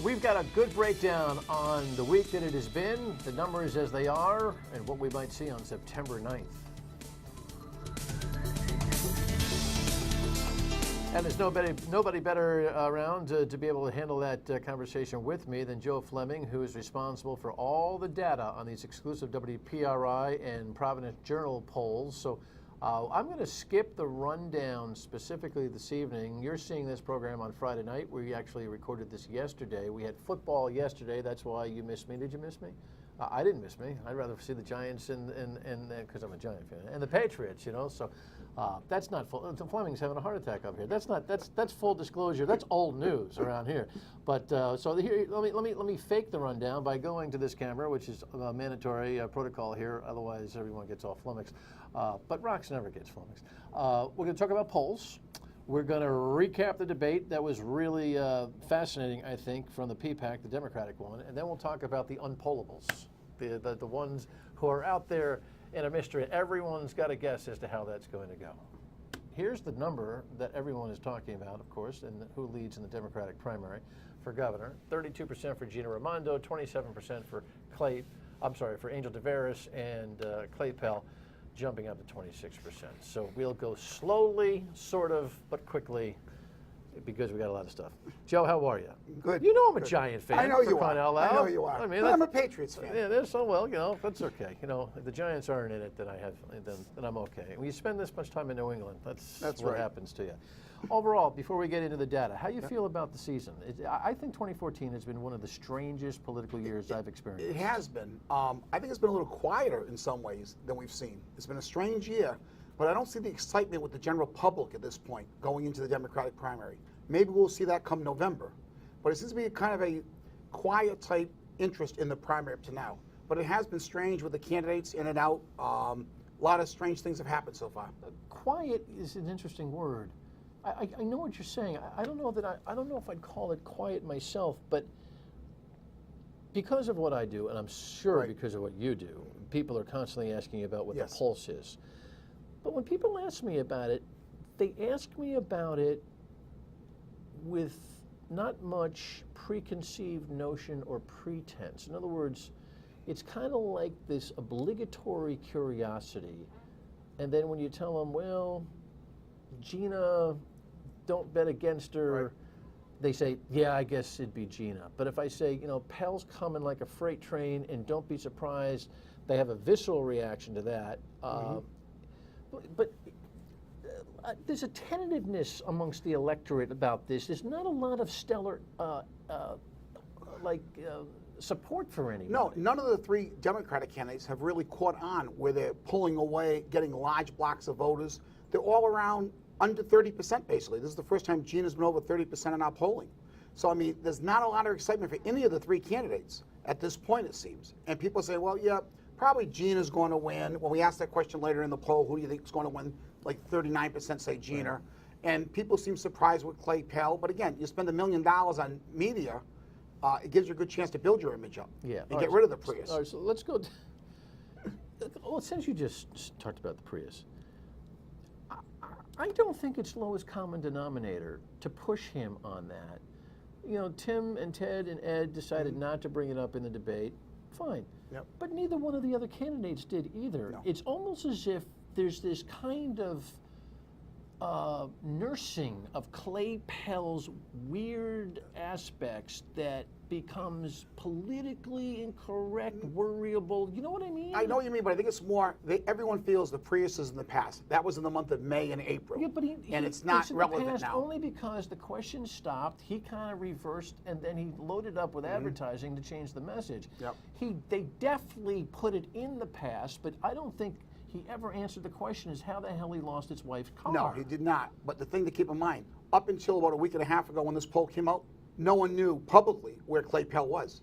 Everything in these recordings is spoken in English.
We've got a good breakdown on the week that it has been, the numbers as they are, and what we might see on September 9th. And there's nobody better around to be able to handle that conversation with me than Joe Fleming, who is responsible for all the data on these exclusive WPRI and Providence Journal polls. So I'm going to skip the rundown specifically this evening. You're seeing this program on Friday night. We actually recorded this yesterday. We had football yesterday. That's why you missed me. Did you miss me? I didn't miss me. I'd rather see the Giants and because I'm a Giant fan, and the Patriots, you know. So that's not full. Fleming's having a heart attack up here. That's full disclosure. That's old news around here. But so here, let me fake the rundown by going to this camera, which is a mandatory protocol here. Otherwise, everyone gets all flummoxed. But Rox never gets flummoxed. We're going to talk about polls. We're going to recap the debate that was really fascinating, I think, from the PPAC, the Democratic one, and then we'll talk about the unpollables, the ones who are out there in a mystery. Everyone's got a guess as to how that's going to go. Here's the number that everyone is talking about, of course, and who leads in the Democratic primary for governor. 32% for Gina Raimondo, 27% for for Angel DeVeris, and Clay Pell jumping up to 26%. So we'll go slowly, sort of, but quickly, because we got a lot of stuff. Joe, how are you? Good. You know I'm a Good. Giant fan. I know you are. are. I know you are. I mean, but I'm a Patriots fan. Yeah, there's so well, you know, that's okay. You know, if the Giants aren't in it, then then I'm okay. When you spend this much time in New England, that's what right. happens to you. Overall, before we get into the data, how you feel about the season? I think 2014 has been one of the strangest political years I've experienced. It has been. I think it's been a little quieter in some ways than we've seen. It's been a strange year, but I don't see the excitement with the general public at this point going into the Democratic primary. Maybe we'll see that come November, but it seems to be kind of a quiet type interest in the primary up to now. But it has been strange with the candidates in and out. A lot of strange things have happened so far. Quiet is an interesting word. I know what you're saying. I don't know that I don't know if I'd call it quiet myself, but because of what I do, and I'm sure Right. because of what you do, people are constantly asking about what Yes. the pulse is. But when people ask me about it, they ask me about it with not much preconceived notion or pretense. In other words, it's kind of like this obligatory curiosity. And then when you tell them, well, Gina, don't bet against her, Right. they say, yeah, I guess it'd be Gina. But if I say, you know, Pell's coming like a freight train and don't be surprised, they have a visceral reaction to that. But there's a tentativeness amongst the electorate about this. There's not a lot of stellar support for anybody. No, none of the three Democratic candidates have really caught on where they're pulling away, getting large blocks of voters. They're all around under 30% basically. This is the first time Gina's been over 30% in our polling. So, I mean, there's not a lot of excitement for any of the three candidates at this point, it seems. And people say, well, yeah, probably Gina's going to win. When we ask that question later in the poll, who do you think is going to win? Like 39% say Gina. Right. And people seem surprised with Clay Pell. But again, you spend $1 million on media, it gives you a good chance to build your image up and get rid of the Prius. All right, so let's go. Well, since you just talked about the Prius, I don't think it's lowest common denominator to push him on that. You know, Tim and Ted and Ed decided not to bring it up in the debate. Fine. Yep. But neither one of the other candidates did either. No. It's almost as if there's this kind of nursing of Clay Pell's weird aspects that becomes politically incorrect, worryable. You know what I mean? I know what you mean, but I think it's more, everyone feels the Prius is in the past. That was in the month of May and April. Yeah, but and it's not relevant now. Only because the question stopped, he kind of reversed, and then he loaded up with advertising to change the message. Yep. They definitely put it in the past, but I don't think he ever answered the question is how the hell he lost his wife's car. No, he did not. But the thing to keep in mind, up until about a week and a half ago when this poll came out, no one knew publicly where Clay Pell was.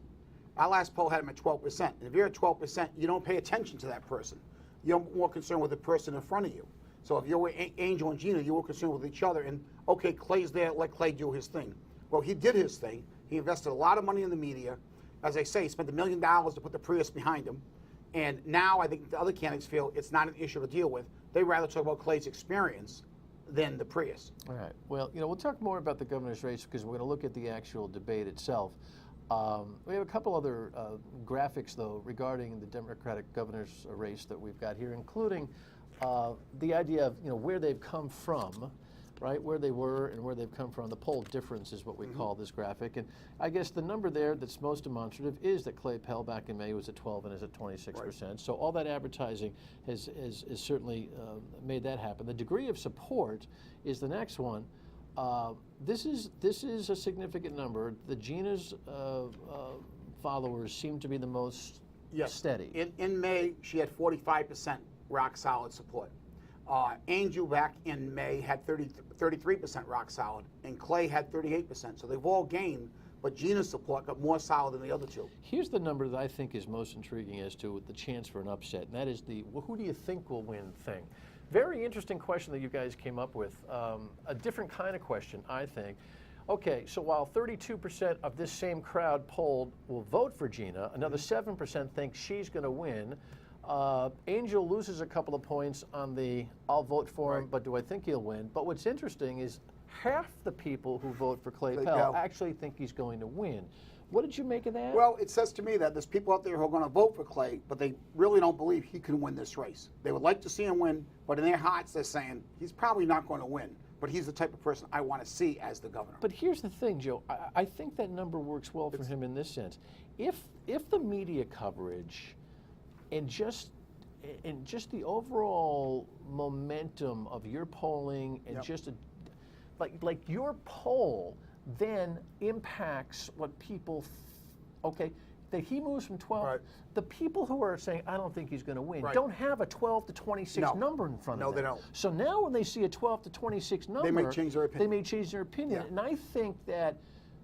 Our last poll had him at 12%. And if you're at 12%, you don't pay attention to that person. You're more concerned with the person in front of you. So if you're Angel and Gina, you were concerned with each other. And, okay, Clay's there, let Clay do his thing. Well, he did his thing. He invested a lot of money in the media. As I say, he spent $1 million to put the Prius behind him. And now I think the other candidates feel it's not an issue to deal with. They'd rather talk about Clay's experience than the Prius. All right. Well, we'll talk more about the governor's race because we're going to look at the actual debate itself. We have a couple other graphics, though, regarding the Democratic governor's race that we've got here, including the idea of where they've come from, right? Where they were and where they've come from. The poll difference is what we call this graphic. And I guess the number there that's most demonstrative is that Clay Pell back in May was at 12 and is at 26%. Right. So all that advertising has certainly made that happen. The degree of support is the next one. This is a significant number. The Gina's followers seem to be the most steady. In May, she had 45% rock solid support. Angel back in May had 33% rock solid, and Clay had 38%. So they've all gained, but Gina's support got more solid than the other two. Here's the number that I think is most intriguing as to the chance for an upset, and that is the who do you think will win thing. Very interesting question that you guys came up with. A different kind of question, I think. Okay, so while 32% of this same crowd polled will vote for Gina, another 7% think she's going to win. Angel loses a couple of points on the I'll vote for him, but do I think he'll win? But what's interesting is half the people who vote for Clay Pell actually think he's going to win. What did you make of that? Well, it says to me that there's people out there who are going to vote for Clay, but they really don't believe he can win this race. They would like to see him win, but in their hearts they're saying he's probably not going to win. But he's the type of person I want to see as the governor. But here's the thing, Joe. I think that number works well for him in this sense. If the media coverage and just the overall momentum of your polling and just like your poll then impacts what people, that he moves from 12. Right. The people who are saying, I don't think he's going to win, don't have a 12 to 26 number in front of them. No, they don't. So now when they see a 12 to 26 number, they may change their opinion. They may change their opinion. And I think that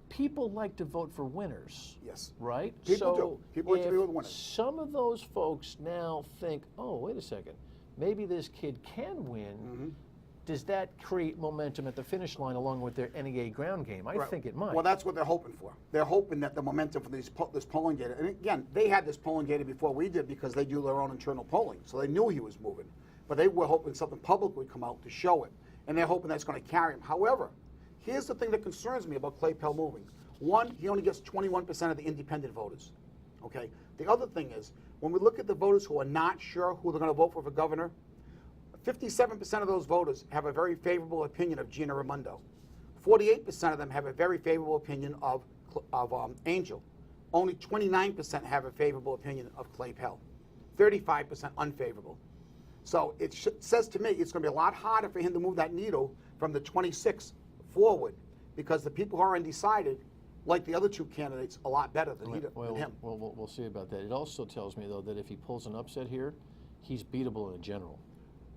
people like to vote for winners. Yes. Right? People do. People like to vote for winners. Some of those folks now think, oh, wait a second, maybe this kid can win. Does that create momentum at the finish line along with their NEA ground game? I think it might. Well, that's what they're hoping for. They're hoping that the momentum for this polling data, and again, they had this polling data before we did because they do their own internal polling, so they knew he was moving. But they were hoping something public would come out to show it, and they're hoping that's going to carry him. However, here's the thing that concerns me about Clay Pell moving. One, he only gets 21% of the independent voters. Okay. The other thing is, when we look at the voters who are not sure who they're going to vote for governor, 57% of those voters have a very favorable opinion of Gina Raimondo. 48% of them have a very favorable opinion of Angel. Only 29% have a favorable opinion of Clay Pell. 35% unfavorable. So it says to me it's going to be a lot harder for him to move that needle from the 26 forward because the people who are undecided like the other two candidates a lot better than him. Well, we'll see about that. It also tells me, though, that if he pulls an upset here, he's beatable in a general.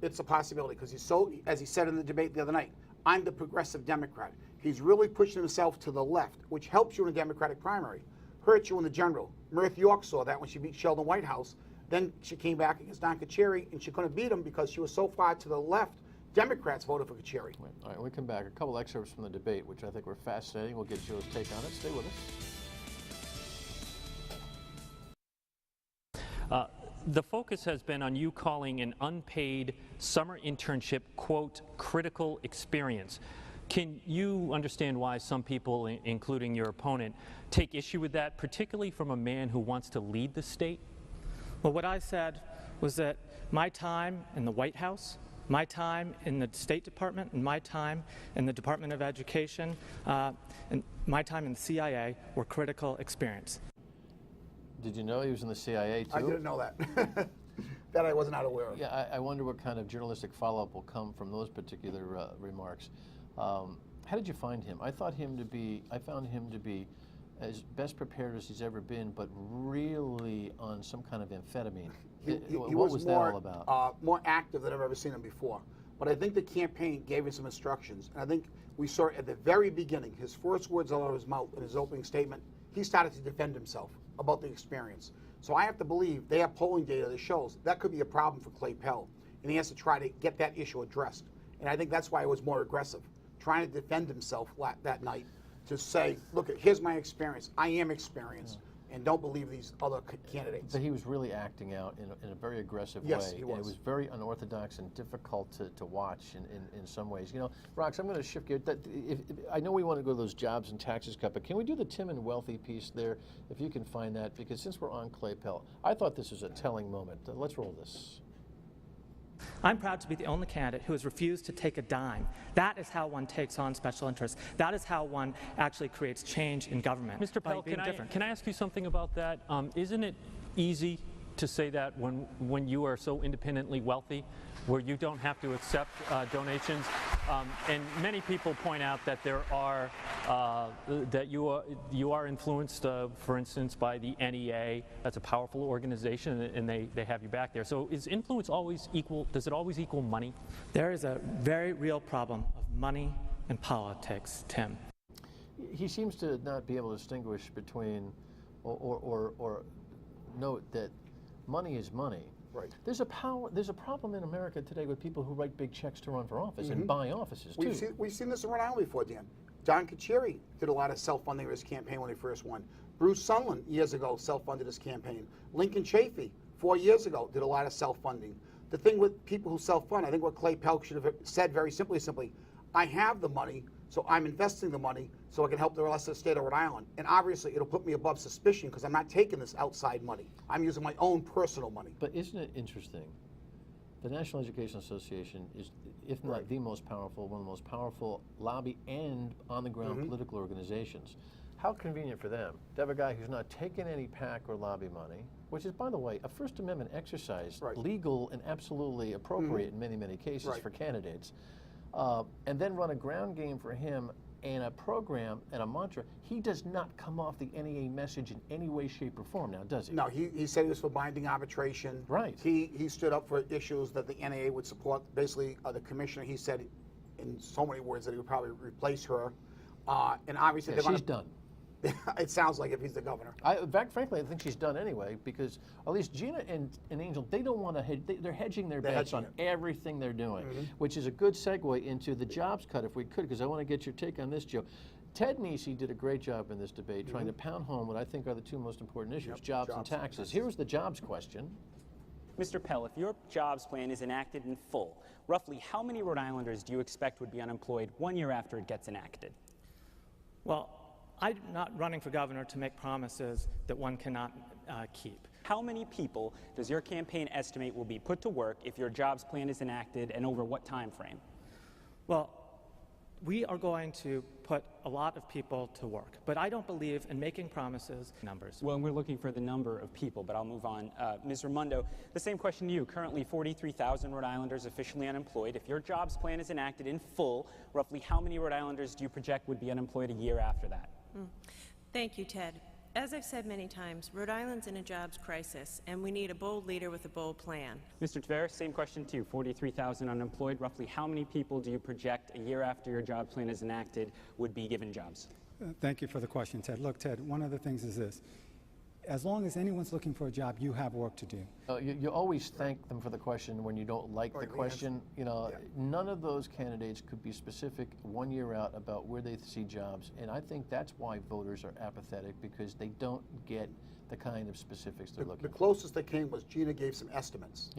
It's a possibility because he's so, as he said in the debate the other night, I'm the progressive Democrat. He's really pushing himself to the left, which helps you in a Democratic primary, hurts you in the general. Mirth York saw that when she beat Sheldon Whitehouse. Then she came back against Don Kacheri, and she couldn't beat him because she was so far to the left. Democrats voted for Kacheri. All right, when we come back, a couple excerpts from the debate, which I think were fascinating. We'll get Joe's take on it. Stay with us. The focus has been on you calling an unpaid summer internship, quote, critical experience. Can you understand why some people, including your opponent, take issue with that, particularly from a man who wants to lead the state? Well, what I said was that my time in the White House, my time in the State Department, and my time in the Department of Education, and my time in the CIA were critical experience. Did you know he was in the CIA too? I didn't know that. That I was not aware of. Yeah, I wonder what kind of journalistic follow-up will come from those particular remarks. How did you find him? I found him to be as best prepared as he's ever been, but really on some kind of amphetamine. What was that all about? More active than I've ever seen him before. But I think the campaign gave him some instructions, and I think we saw at the very beginning, his first words out of his mouth in his opening statement, he started to defend himself about the experience. So I have to believe they have polling data that shows that could be a problem for Clay Pell, and he has to try to get that issue addressed. And I think that's why he was more aggressive, trying to defend himself that night, to say, look, here's my experience. I am experienced. and don't believe these other candidates. But he was really acting out in a very aggressive Yes, way. he And it was. was very unorthodox and difficult to watch in some ways. You know, Rox, I'm going to shift gears. I know we want to go to those jobs and taxes cut, but can we do the Tim and Wealthy piece there, if you can find that? Because since we're on Clay Pell, I thought this was a telling moment. Let's roll this. I'm proud to be the only candidate who has refused to take a dime. That is how one takes on special interests. That is how one actually creates change in government. Mr. by Pell, being different. can I ask you something about that? Isn't it easy to say that when you are so independently wealthy, where you don't have to accept donations? And many people point out that there are that you are influenced, for instance, by the NEA. That's a powerful organization, and they have you back there. So is influence always equal? Does it always equal money? There is a very real problem of money and politics, Tim. He seems to not be able to distinguish between or note that money is money. Right. There's a problem in America today with people who write big checks to run for office and buy offices too. We've seen this in Rhode Island before, Dan. John Kacheri did a lot of self-funding of his campaign when he first won. Bruce Sunland, years ago, self-funded his campaign. Lincoln Chafee, 4 years ago, did a lot of self-funding. The thing with people who self-fund, I think what Clay Pell should have said very simply, I have the money, so I'm investing the money so I can help the rest of the state of Rhode Island. And obviously, it'll put me above suspicion because I'm not taking this outside money. I'm using my own personal money. But isn't it interesting? The National Education Association is, if not the most powerful, one of the most powerful lobby and on-the-ground political organizations. How convenient for them to have a guy who's not taken any PAC or lobby money, which is, by the way, a First Amendment exercise, legal and absolutely appropriate in many, many cases for candidates, and then run a ground game for him and a program and a mantra. He does not come off the NEA message in any way, shape, or form now, does he? No, he said he was for binding arbitration. Right. He stood up for issues that the NEA would support. Basically, the commissioner, he said in so many words that he would probably replace her. And obviously, they're she's done. It sounds like if he's the governor. Frankly, I think she's done anyway, because at least Gina and Angel, they don't want to hedge. They're hedging their bets on everything they're doing, which is a good segue into the jobs cut, if we could, because I want to get your take on this, Joe. Ted Nesi did a great job in this debate, trying to pound home what I think are the two most important issues, jobs and taxes. Here was the jobs question. Mr. Pell, if your jobs plan is enacted in full, roughly how many Rhode Islanders do you expect would be unemployed 1 year after it gets enacted? Well, I'm not running for governor to make promises that one cannot keep. How many people does your campaign estimate will be put to work if your jobs plan is enacted, and over what time frame? Well, we are going to put a lot of people to work, but I don't believe in making promises numbers. Well, we're looking for the number of people, but I'll move on. Ms. Raimondo, the same question to you. Currently, 43,000 Rhode Islanders officially unemployed. If your jobs plan is enacted in full, roughly how many Rhode Islanders do you project would be unemployed a year after that? Thank you, Ted. As I've said many times, Rhode Island's in a jobs crisis, and we need a bold leader with a bold plan. Mr. Tveres, same question to you. 43,000 unemployed. Roughly how many people do you project a year after your job plan is enacted would be given jobs? Thank you for the question, Ted. Look, Ted, one of the things is this. As long as anyone's looking for a job, you have work to do. You always thank them for the question when you don't like the question. You know, none of those candidates could be specific 1 year out about where they see jobs, and I think that's why voters are apathetic, because they don't get the kind of specifics they're looking The for. closest they came was Gina gave some estimates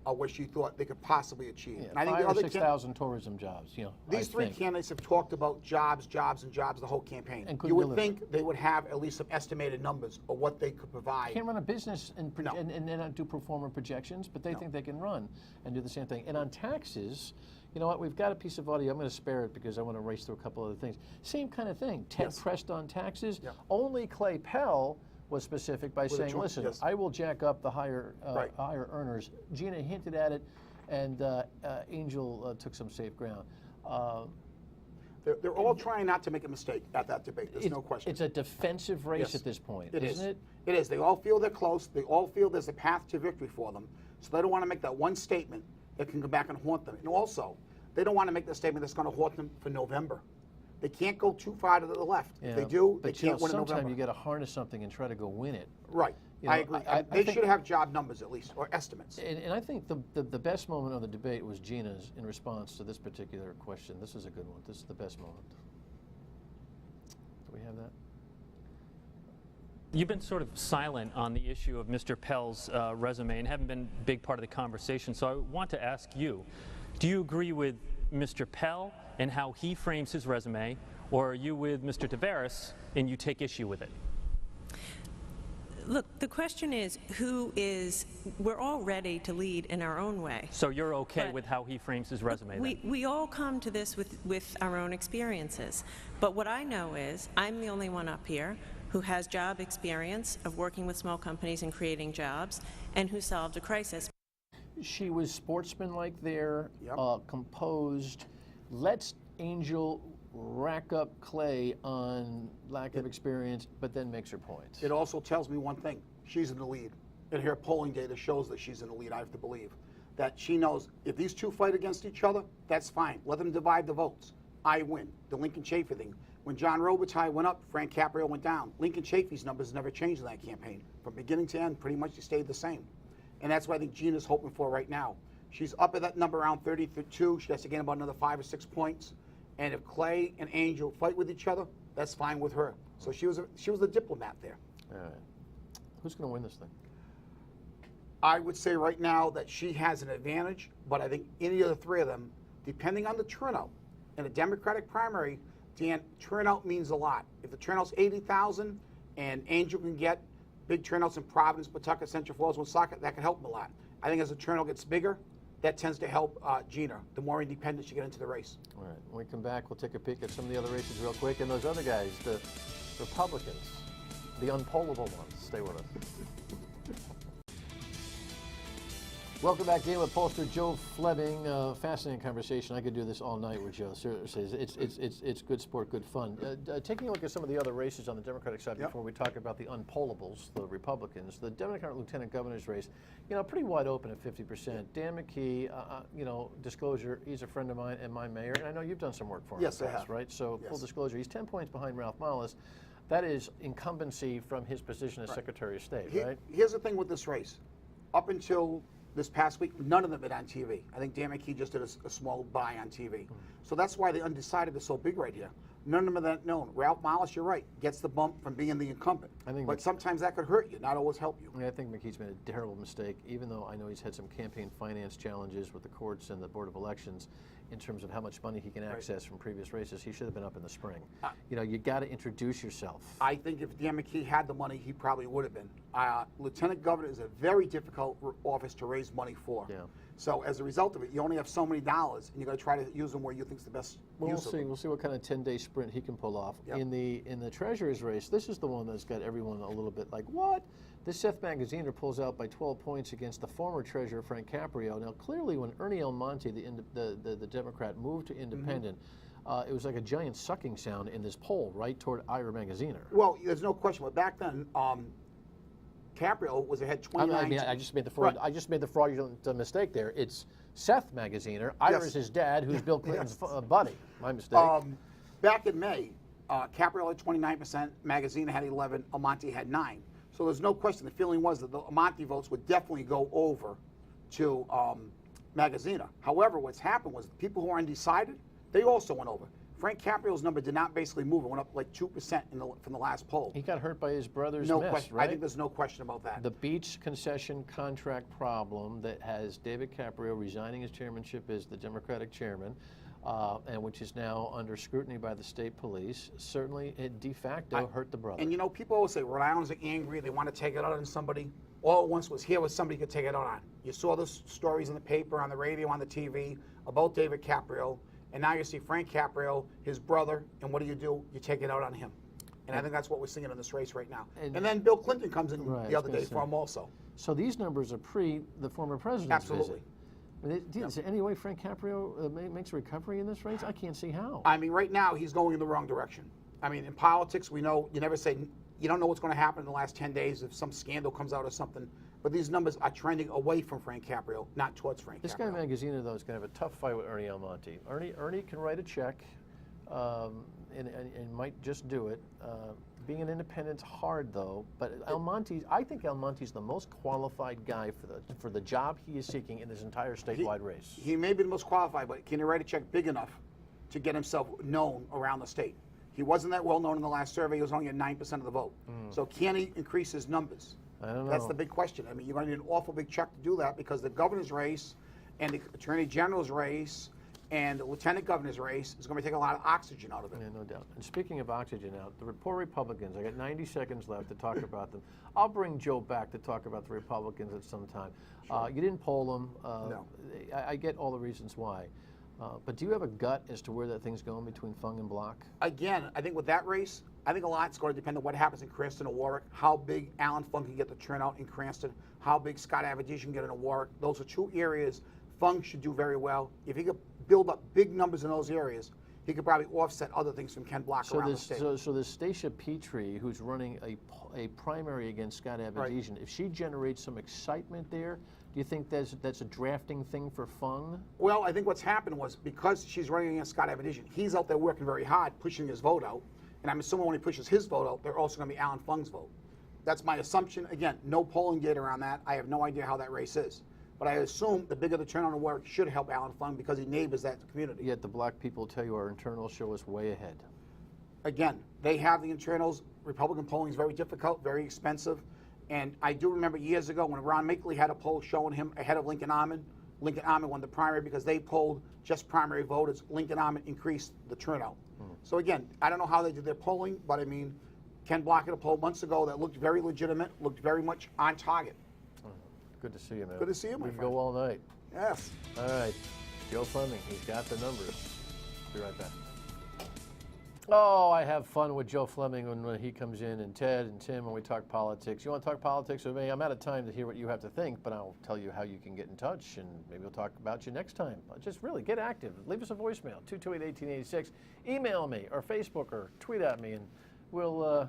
of what she thought they could possibly achieve. Yeah, And I think 5,000 the or other 6,000 tourism jobs. You know, these three candidates have talked about jobs, jobs, and jobs the whole campaign. And You would deliver. think they would have at least some estimated numbers of what they could provide. Can't run a business and No. not do pro forma projections, but they think they can run and do the same thing. And on taxes, you know what? We've got a piece of audio. I'm going to spare it because I want to race through a couple other things. Same kind of thing. Ted pressed on taxes. Only Clay Pell was specific by saying, "Listen, I will jack up the higher earners." Gina hinted at it, and Angel took some safe ground. They're all trying not to make a mistake at that debate. There's no question. It's a defensive race at this point, isn't it? It is. They all feel they're close. They all feel there's a path to victory for them. So they don't want to make that one statement that can go back and haunt them. And also, they don't want to make the statement that's going to haunt them for November. They can't go too far to the left. If they do, they can't win in November. Sometimes you got to harness something and try to go win it. Right. You know, I agree. I They think- should have job numbers at least, or estimates. And I think the best moment of the debate was Gina's in response to this particular question. This is a good one. This is the best moment. Do we have that? You've been sort of silent on the issue of Mr. Pell's resume and haven't been a big part of the conversation. So I want to ask you, do you agree with Mr. Pell and how he frames his resume, or are you with Mr. Tavares and you take issue with it? Look, the question is, we're all ready to lead in our own way. So you're okay But with how he frames his resume then? We all come to this with our own experiences. But what I know is, I'm the only one up here who has job experience of working with small companies and creating jobs, and who solved a crisis. She was sportsmanlike there, Yep. composed, lets Angel rack up Clay on lack of experience, but then makes her point. It also tells me one thing. She's in the lead. And her polling data shows that she's in the lead, I have to believe. That she knows if these two fight against each other, that's fine. Let them divide the votes. I win. The Lincoln Chafee thing. When John Robitaille went up, Frank Caprio went down. Lincoln Chafee's numbers never changed in that campaign. From beginning to end, pretty much they stayed the same. And that's what I think Gina's hoping for right now. She's up at that number around 32. She has to gain about another 5 or 6 points. And if Clay and Angel fight with each other, that's fine with her. So she was the diplomat there. All right. Who's going to win this thing? I would say right now that she has an advantage, but I think any of the three of them, depending on the turnout, in a Democratic primary, Dan, turnout means a lot. If the turnout's 80,000 and Angel can get big turnouts in Providence, Pawtucket, Central Falls, Woonsocket, that can help them a lot. I think as the turnout gets bigger, that tends to help Gina. The more independent she gets into the race. All right. When we come back, we'll take a peek at some of the other races real quick. And those other guys, the Republicans, the unpollable ones. Stay with us. Welcome back, Game with pollster Joe Fleming. Fascinating conversation. I could do this all night with Joe. Seriously, it's good sport, good fun. Taking a look at some of the other races on the Democratic side before we talk about the unpollables, the Republicans, the Democratic Lieutenant Governor's race, pretty wide open at 50%. Dan McKee, disclosure, he's a friend of mine and my mayor, and I know you've done some work for him. Yes, in the I past, have. right? So Yes. full disclosure, he's 10 points behind Ralph Mollis. That is incumbency from his position as Secretary of State, right? Here's the thing with this race. Up until this past week, none of them been on TV. I think Dan McKee just did a small buy on TV. So that's why the undecided is so big right here. None of them are that known. Ralph Mollis, you're right, gets the bump from being the incumbent. But sometimes that could hurt you, not always help you. I think McKee's made a terrible mistake, even though I know he's had some campaign finance challenges with the courts and the Board of Elections in terms of how much money he can access from previous races. He should have been up in the spring. You got to introduce yourself. I think if Dan McKee had the money, he probably would have been. Lieutenant Governor is a very difficult office to raise money for. Yeah. So as a result of it, you only have so many dollars, and you got to try to use them where you think's the best use of them. We'll see what kind of 10-day sprint he can pull off. Yep. In the treasurer's race, this is the one that's got everyone a little bit like, what? This Seth Magaziner pulls out by 12 points against the former treasurer Frank Caprio. Now, clearly, when Ernie Almonte, the Democrat, moved to independent, it was like a giant sucking sound in this poll, right, toward Ira Magaziner. Well, there's no question. But back then, Caprio was ahead 29. I just made the fraud. I just made the fraudulent mistake there. It's Seth Magaziner. Ira's his dad, who's Bill Clinton's buddy. My mistake. Back in May, Caprio had 29%, Magaziner had 11, Almonte had 9. So there's no question. The feeling was that the Almonte votes would definitely go over to Magaziner. However, what's happened was the people who are undecided, they also went over. Frank Caprio's number did not basically move. It went up like 2% from the last poll. He got hurt by his brother's No mess, question. right? I think there's no question about that. The beach concession contract problem that has David Caprio resigning his chairmanship as the Democratic chairman, and which is now under scrutiny by the state police, certainly it de facto hurt the brother. And people always say Rhode Islanders are angry, they want to take it out on somebody. All at once was here was somebody could take it out on. You saw the stories in the paper, on the radio, on the TV about David Caprio, and now you see Frank Caprio, his brother, and what do? You take it out on him. And I think that's what we're seeing in this race right now. And then Bill Clinton comes in the other day for him also. So these numbers are pre the former president's Absolutely. visit. Is there any way Frank Caprio makes a recovery in this race? I can't see how. I mean, right now he's going in the wrong direction. I mean, in politics, we know you never say, you don't know what's going to happen in the last 10 days if some scandal comes out or something. But these numbers are trending away from Frank Caprio, not towards Frank Caprio. This guy Magaziner, though, is going to have a tough fight with Ernie Almonte. Ernie can write a check and might just do it. Being an independent's hard, though. But I think Almonte's the most qualified guy for the job he is seeking in this entire statewide race. He may be the most qualified, but can he write a check big enough to get himself known around the state? He wasn't that well known in the last survey. He was only at 9% of the vote. So can he increase his numbers? I don't know. That's the big question. I mean, you're going to need an awful big check to do that because the governor's race and the attorney general's race and the lieutenant governor's race is going to take a lot of oxygen out of it. Yeah, no doubt. And speaking of oxygen out, the poor Republicans, I got 90 seconds left to talk about them. I'll bring Joe back to talk about the Republicans at some time. You didn't poll them. No. I get all the reasons why. But do you have a gut as to where that thing's going between Fung and Block? Again, I think with that race, I think a lot's going to depend on what happens in Cranston or Warwick, how big Alan Fung can get the turnout in Cranston, how big Scott Avedisian can get in Warwick. Those are two areas Fung should do very well. If he could build up big numbers in those areas, he could probably offset other things from Ken Block around the state. So there's Stacia Petrie, who's running a primary against Scott Avedisian. Right. If she generates some excitement there, do you think that's a drafting thing for Fung? Well, I think what's happened was because she's running against Scott Avedisian, he's out there working very hard, pushing his vote out. And I'm assuming when he pushes his vote out, they're also going to be Alan Fung's vote. That's my assumption. Again, no polling data around that. I have no idea how that race is. But I assume the bigger the turnout in Warwick should help Alan Fung because he neighbors that community. Yet the Black people tell you our internals show us way ahead. Again, they have the internals. Republican polling is very difficult, very expensive. And I do remember years ago when Ron Makeley had a poll showing him ahead of Lincoln Armand. Lincoln Armand won the primary because they polled just primary voters. Lincoln Armand increased the turnout. So again, I don't know how they did their polling, but I mean, Ken Block had a poll months ago that looked very legitimate, looked very much on target. Good to see you, man. Good to see you, my We can friend. go all night. Yes. All right, Joe Fleming, he's got the numbers. Be right back. Oh, I have fun with Joe Fleming when he comes in, and Ted and Tim when we talk politics. You want to talk politics with me? I'm out of time to hear what you have to think, but I'll tell you how you can get in touch, and maybe we'll talk about you next time. Just really get active. Leave us a voicemail, 228-1886. Email me or Facebook or tweet at me, and we'll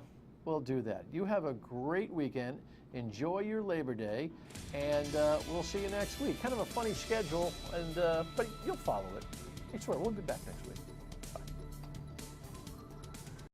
do that. You have a great weekend. Enjoy your Labor Day, and we'll see you next week. Kind of a funny schedule, and but you'll follow it. I swear, we'll be back next week.